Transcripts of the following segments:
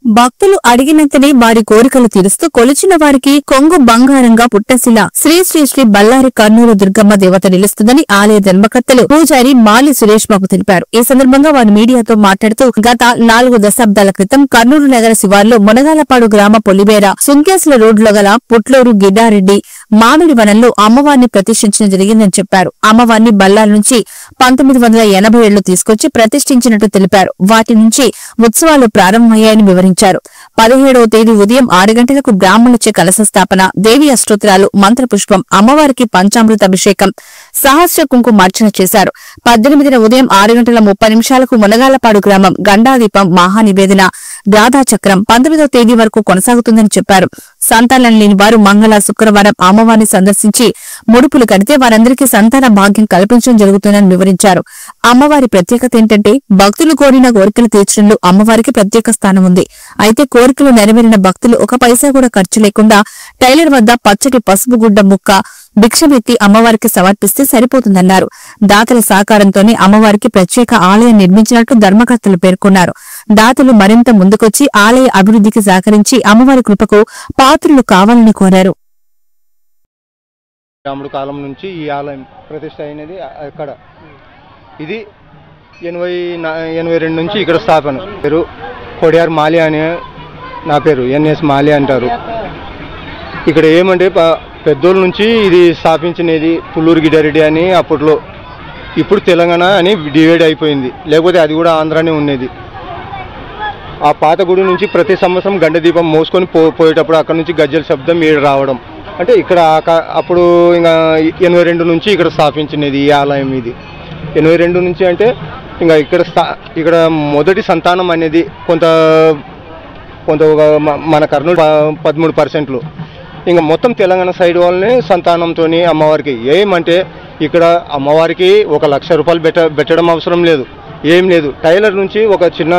భక్తులు అడిగినంతనే వారి కోరికలు తీరుస్తూ కొలిచిన వారికి కొంగు బంగారంగా పుట్టశిల శ్రీ శ్రీ శ్రీ బల్లారి కర్నూలు దుర్గమ్మ దేవత నిలుస్తుందని ఆలయ ధర్మకర్తలు పూజారి మాలి సురేష్ బాబు తెలిపారు. ఈ సందర్భంగా వారు మీడియాతో మాట్లాడుతూ గత 4 దశాబ్దాల క్రితం కర్నూలు నగర శివార్లో మునగాలపాడు గ్రామ పొలివేర సుంకేసుల రోడ్లో గల పుట్లూరు గిడ్డారెడ్డి మామిడి వనంలో అమ్మవారిని ప్రతిష్ఠించడం జరిగిందని చెప్పారు. అమ్మవారిని బల్లారి నుంచి 1987లో తీసుకొచ్చి ప్రతిష్ఠించినట్టు తెలిపారు. వాటి నుంచి ఉత్సవాలు ప్రారంభమయ్యాయని వివరించారు. 17వ తేదీ ఉదయం 6 గంటలకు బ్రాహ్మణులచే కలశ స్థాపన, దేవి అష్టోత్తరాలు, మంత్రపుష్పం, అమ్మవారికి పంచామృత అభిషేకం, సహస్ర కుంకుమార్చన చేశారు. 18న ఉదయం 6:30 మునగాలపాడు గ్రామం గండాదీపం మహానివేదన గాథాచక్రం 19వ తేదీ వరకు కొనసాగుతుందని చెప్పారు. సంతానం లేని వారు మంగళ శుక్రవారం అమ్మవారిని సందర్శించి ముడుపులు కడితే వారందరికీ సంతాన భాగ్యం కల్పించడం జరుగుతుందని వివరించారు. అమ్మవారి ప్రత్యేకత ఏంటంటే భక్తులు కోరిన కోరికలు తీర్చడంలో అమ్మవారికి ప్రత్యేక స్థానం ఉంది. అయితే కోరికలు నెరవేరిన భక్తులు ఒక పైసా కూడా ఖర్చు లేకుండా టైలర్ వద్ద పచ్చటి పసుపు గుడ్డ ముక్క భిక్షమెత్తి అమ్మవారికి సమర్పిస్తే సరిపోతుందన్నారు. దాతల సహకారంతోనే అమ్మవారికి ప్రత్యేక ఆలయం నిర్మించినట్లు ధర్మకర్తలు పేర్కొన్నారు. దాతలు మరింత ముందుకొచ్చి ఆలయ అభివృద్ధికి సహకరించి అమ్మవారి కృపకు పాత్రులు కావాలని కోరారు. రాముడు కాలం నుంచి ఈ ఆలయం ప్రతిష్ట అయినది అక్కడ. ఇది 82 నుంచి ఇక్కడ స్థాపన. పేరు కొడియార్ మాలి అని, నా పేరు ఎన్ఎస్ మాలి అంటారు. ఇక్కడ ఏమంటే పెద్దోళ్ళ నుంచి ఇది స్థాపించినది పుల్లూరు గిడ్డారెడ్డి అని అప్పట్లో. ఇప్పుడు తెలంగాణ అని డివైడ్ అయిపోయింది, లేకపోతే అది కూడా ఆంధ్రానే ఉన్నది. ఆ పాత గుడి నుంచి ప్రతి సంవత్సరం గండ దీపం మోసుకొని పోయేటప్పుడు అక్కడ నుంచి గజ్జల శబ్దం ఏడు రావడం. అంటే ఇక్కడ అప్పుడు ఇంకా 82 నుంచి ఇక్కడ స్థాపించినది ఈ ఆలయం. ఇది 82 నుంచి అంటే ఇంకా ఇక్కడ మొదటి సంతానం అనేది కొంత మన కర్నూలు 13%. ఇంకా మొత్తం తెలంగాణ సైడ్ వాళ్ళని సంతానంతో అమ్మవారికి ఏమంటే ఇక్కడ అమ్మవారికి 1 లక్ష రూపాయలు పెట్టడం అవసరం లేదు, ఏం లేదు. టైలర్ నుంచి ఒక చిన్న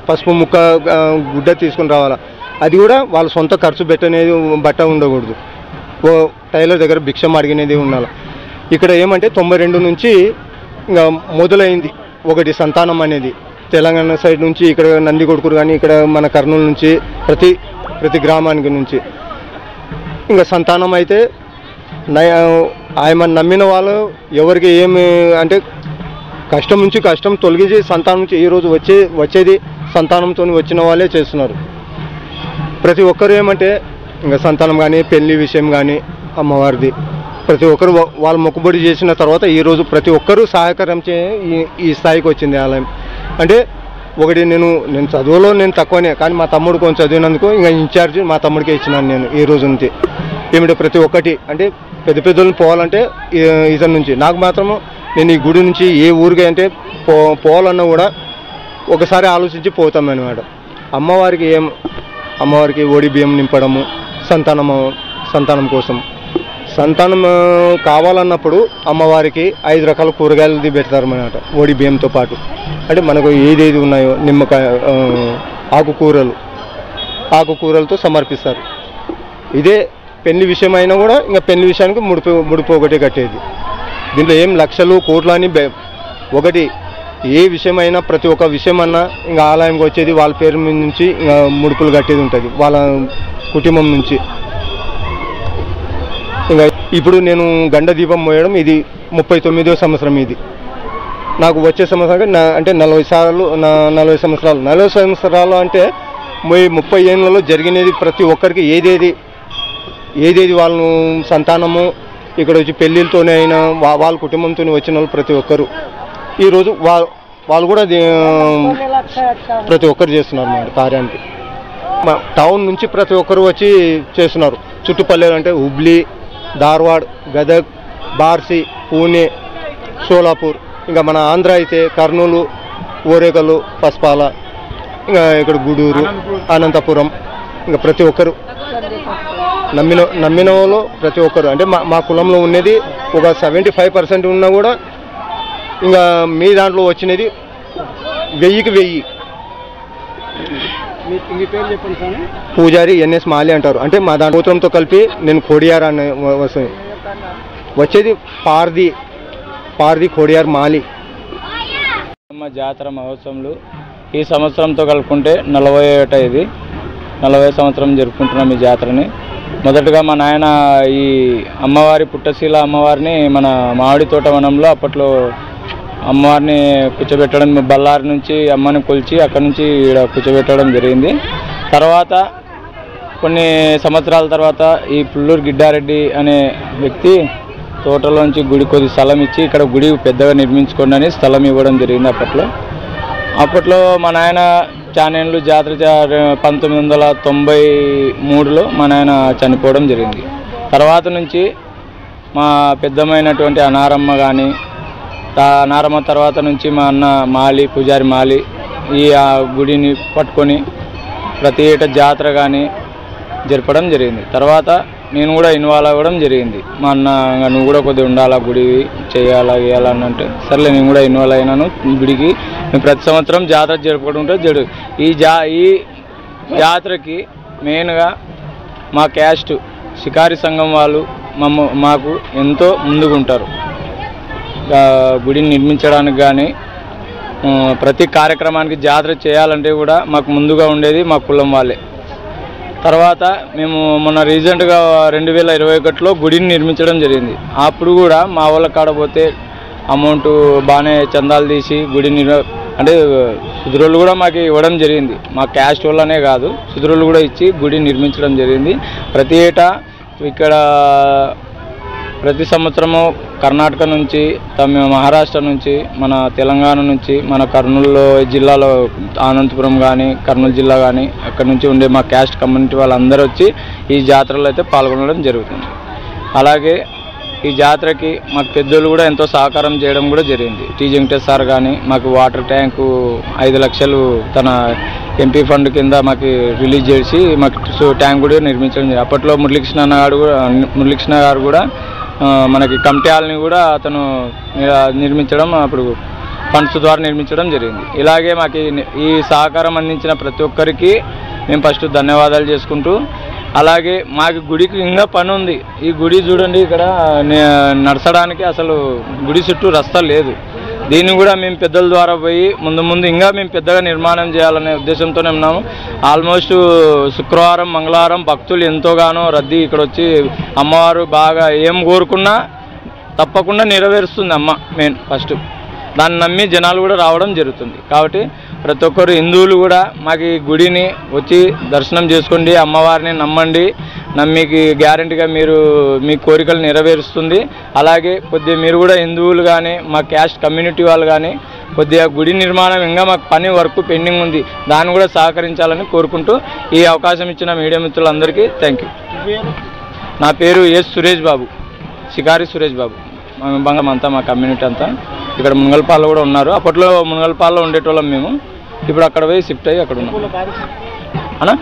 పసుపు ముక్క గుడ్డ తీసుకుని రావాలా. అది కూడా వాళ్ళ సొంత ఖర్చు బట్ట ఉండకూడదు. టైలర్ దగ్గర భిక్షం అడిగినది ఉండాలి. ఇక్కడ ఏమంటే 92 నుంచి ఇంకా మొదలైంది ఒకటి సంతానం అనేది. తెలంగాణ సైడ్ నుంచి ఇక్కడ నందికొట్కూరు కానీ ఇక్కడ మన కర్నూలు నుంచి ప్రతి గ్రామానికి నుంచి ఇంకా సంతానం అయితే ఆయన నమ్మిన వాళ్ళు ఎవరికి ఏమి అంటే కష్టం నుంచి కష్టం తొలగించి సంతానం నుంచి ఈరోజు వచ్చేది సంతానంతో వచ్చిన వాళ్ళే చేస్తున్నారు. ప్రతి ఒక్కరు ఏమంటే ఇంకా సంతానం కానీ పెళ్లి విషయం కానీ అమ్మవారిది ప్రతి ఒక్కరు వాళ్ళు మొక్కుబడి చేసిన తర్వాత ఈరోజు ప్రతి ఒక్కరూ సహకరించే ఈ స్థాయికి వచ్చింది ఆలయం. అంటే ఒకటి నేను చదువులో తక్కువనే, కానీ మా తమ్ముడు కొంచెం చదివినందుకు ఇంకా ఇన్ఛార్జ్ మా తమ్ముడికే ఇచ్చినాను నేను ఈ రోజు నుంచి. ఏమిటంటే ప్రతి ఒక్కటి అంటే పెద్దలను పోవాలంటే ఇతని నుంచి నాకు మాత్రము నేను ఈ గుడి నుంచి ఏ ఊరికి అంటే పోవాలన్నా కూడా ఒకసారి ఆలోచించి పోతామన్నమాట. అమ్మవారికి ఓడి బియ్యం నింపడము సంతానం కోసం. సంతానం కావాలన్నప్పుడు అమ్మవారికి 5 రకాల కూరగాయలది పెడతారన్నమాట ఓడి బియ్యంతో పాటు. అంటే మనకు ఏదేది ఉన్నాయో నిమ్మకాయ ఆకుకూరలతో సమర్పిస్తారు. ఇదే పెళ్లి విషయం అయినా కూడా ఇంకా పెళ్లి విషయానికి ముడుపు ఒకటి కట్టేది. దీంట్లో ఏం లక్షలు కోట్లు అని ఒకటి ఏ విషయమైనా ప్రతి ఒక్క విషయం అన్నా ఇంకా ఆలయంకి వచ్చేది వాళ్ళ పేరు మీద నుంచి ఇంకా ముడుపులు కట్టేది ఉంటుంది వాళ్ళ కుటుంబం నుంచి. ఇంకా ఇప్పుడు నేను గండ దీపం మోయడం ఇది 39వ సంవత్సరం. ఇది నాకు వచ్చే సంవత్సరం అంటే 40 సంవత్సరాలు. 40 సంవత్సరాలు అంటే 30 ఏళ్ళలో జరిగినది ప్రతి ఒక్కరికి ఏదేది వాళ్ళను సంతానము ఇక్కడ వచ్చి పెళ్ళిళ్ళతోనే అయినా వాళ్ళ కుటుంబంతో వచ్చిన వాళ్ళు ప్రతి ఒక్కరు ఈరోజు వాళ్ళు కూడా ప్రతి ఒక్కరు చేస్తున్నారు మన కార్యానికి. టౌన్ నుంచి ప్రతి ఒక్కరు వచ్చి చేస్తున్నారు. చుట్టుపల్లెలు అంటే హుబ్లీ, ధార్వాడ్, గదగ్, బార్సి, పూణే, సోలాపూర్, ఇంకా మన ఆంధ్ర అయితే కర్నూలు, ఓరేకలు, పస్పాల, ఇంకా ఇక్కడ గూడూరు, అనంతపురం, ఇంకా ప్రతి ఒక్కరు నమ్మిన వాళ్ళు ప్రతి ఒక్కరు అంటే మా కులంలో ఉన్నది ఒక 75% ఉన్నా కూడా ఇంకా మీ దాంట్లో వచ్చినది 1000కి 1000. పూజారి ఎన్ఎస్ మాలి అంటారు. అంటే మా దాని గోత్రంతో కలిపి నేను కొడియార్ అనే వస్తుంది. వచ్చేది పార్ది కొడియార్ మాలి. జాతర మహోత్సవంలో ఈ సంవత్సరంతో కలుపుకుంటే 40 ఇది 40 సంవత్సరం జరుపుకుంటున్నాం ఈ జాతరని. మొదటగా మా నాయన ఈ అమ్మవారి పుట్టశీల అమ్మవారిని మన మామిడి తోట వనంలో అప్పట్లో అమ్మవారిని కూర్చోబెట్టడం, బళ్ళారి నుంచి అమ్మని కొలిచి అక్కడి నుంచి ఇక్కడ కూర్చోబెట్టడం జరిగింది. తర్వాత కొన్ని సంవత్సరాల తర్వాత ఈ పుల్లూరు గిడ్డారెడ్డి అనే వ్యక్తి తోటలోంచి గుడి కొద్ది స్థలం ఇచ్చి ఇక్కడ గుడి పెద్దగా నిర్మించుకోండి అని స్థలం ఇవ్వడం జరిగింది. అప్పట్లో మా నాయన చానేళ్ళు జాతర 1993లో మా నాయన చనిపోవడం జరిగింది. తర్వాత నుంచి మా పెద్దమైనటువంటి అనారమ్మ కానీ, అనారమ్మ తర్వాత నుంచి మా అన్న మాలి, పూజారి మాలి ఈ గుడిని పట్టుకొని ప్రతి ఏటా జాతర కానీ జరపడం జరిగింది. తర్వాత నేను కూడా ఇన్వాల్వ్ అవ్వడం జరిగింది. మా అన్న నువ్వు కూడా కొద్దిగా ఉండాలా, గుడి చేయాలా వేయాలని అంటే సర్లే నేను కూడా ఇన్వాల్వ్ అయినాను గుడికి. మేము ప్రతి సంవత్సరం జాతర జరుపుకుంటుంటే ఈ జాతరకి మెయిన్గా మా క్యాస్ట్ షికారి సంఘం వాళ్ళు మాకు ఎంతో ముందుకుంటారు. గుడిని నిర్మించడానికి కానీ ప్రతి కార్యక్రమానికి జాతర చేయాలంటే కూడా మాకు ముందుగా ఉండేది మా కులం వాళ్ళే. తర్వాత మేము మొన్న రీసెంట్గా 2021లో గుడిని నిర్మించడం జరిగింది. అప్పుడు కూడా మా వాళ్ళ కాడపోతే అమౌంట్ బాగానే చందాలు తీసి గుడిని అంటే సుదురులు కూడా మాకు ఇవ్వడం జరిగింది. మా క్యాస్ట్ వల్లనే కాదు, సుదురులు కూడా ఇచ్చి గుడిని నిర్మించడం జరిగింది. ప్రతి ఏటా ఇక్కడ ప్రతి సంవత్సరము కర్ణాటక నుంచి, మహారాష్ట్ర నుంచి, మన తెలంగాణ నుంచి, మన కర్నూలు జిల్లాలో అనంతపురం కానీ కర్నూలు జిల్లా కానీ అక్కడి నుంచి ఉండే మా క్యాస్ట్ కమ్యూనిటీ వాళ్ళందరూ వచ్చి ఈ జాతరలో అయితే పాల్గొనడం జరుగుతుంది. అలాగే ఈ జాతరకి మాకు పెద్దలు కూడా ఎంతో సహకారం చేయడం కూడా జరిగింది. టీ వెంకటేష్ సార్ కానీ మాకు వాటర్ ట్యాంకు 5 లక్షలు తన ఎంపీ ఫండ్ కింద మాకు రిలీజ్ చేసి మాకు ట్యాంక్ కూడా నిర్మించడం జరిగింది. అప్పట్లో మురళీకృష్ణ గారు కూడా మనకి కమిటీ హాల్ని కూడా అతను నిర్మించడం, అప్పుడు ఫండ్స్ ద్వారా నిర్మించడం జరిగింది. ఇలాగే మాకు ఈ సహకారం అందించిన ప్రతి ఒక్కరికి మేము ఫస్ట్ ధన్యవాదాలు చేసుకుంటూ, అలాగే మాకు గుడికి ఇంకా పని ఉంది. ఈ గుడి చూడండి, ఇక్కడ నడచడానికి అసలు గుడి చుట్టూ రస్తా లేదు. దీన్ని కూడా మేము పెద్దల ద్వారా పోయి ముందు ఇంకా మేము పెద్దగా నిర్మాణం చేయాలనే ఉద్దేశంతోనే ఉన్నాము. ఆల్మోస్ట్ శుక్రవారం, మంగళవారం భక్తులు ఎంతోగానో రద్దీ ఇక్కడ వచ్చి అమ్మవారు బాగా ఏం కోరుకున్నా తప్పకుండా నెరవేరుస్తుంది అమ్మ. మెయిన్ ఫస్ట్ దాన్ని నమ్మి జనాలు కూడా రావడం జరుగుతుంది. కాబట్టి ప్రతి ఒక్కరు హిందువులు కూడా మాకు ఈ గుడిని వచ్చి దర్శనం చేసుకోండి, అమ్మవారిని నమ్మండి. నమ్మికి గ్యారెంటీగా మీ కోరికలు నెరవేరుస్తుంది. అలాగే కొద్దిగా మీరు కూడా హిందువులు కానీ మా క్యాస్ట్ కమ్యూనిటీ వాళ్ళు కానీ కొద్దిగా గుడి నిర్మాణం ఇంకా మాకు పని వర్క్ పెండింగ్ ఉంది, దాన్ని కూడా సహకరించాలని కోరుకుంటూ ఈ అవకాశం ఇచ్చిన మీడియా మిత్రులందరికీ థ్యాంక్ యూ. నా పేరు ఎస్ సురేష్ బాబు, షికారి సురేష్ బాబు. బంగం అంతా మా కమ్యూనిటీ అంతా ఇక్కడ మునగల్పాల్లో కూడా ఉన్నారు. అప్పట్లో మునగల్పాల్లో ఉండేటోళ్ళం మేము, ఇప్పుడు అక్కడ పోయి షిఫ్ట్ అయ్యి అక్కడ ఉన్నాం. అన్నా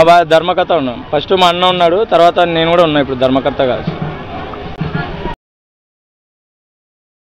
మా ధర్మకర్త ఉన్నాం. ఫస్ట్ మా అన్న ఉన్నాడు, తర్వాత నేను కూడా ఉన్నా ఇప్పుడు ధర్మకర్త కాదు.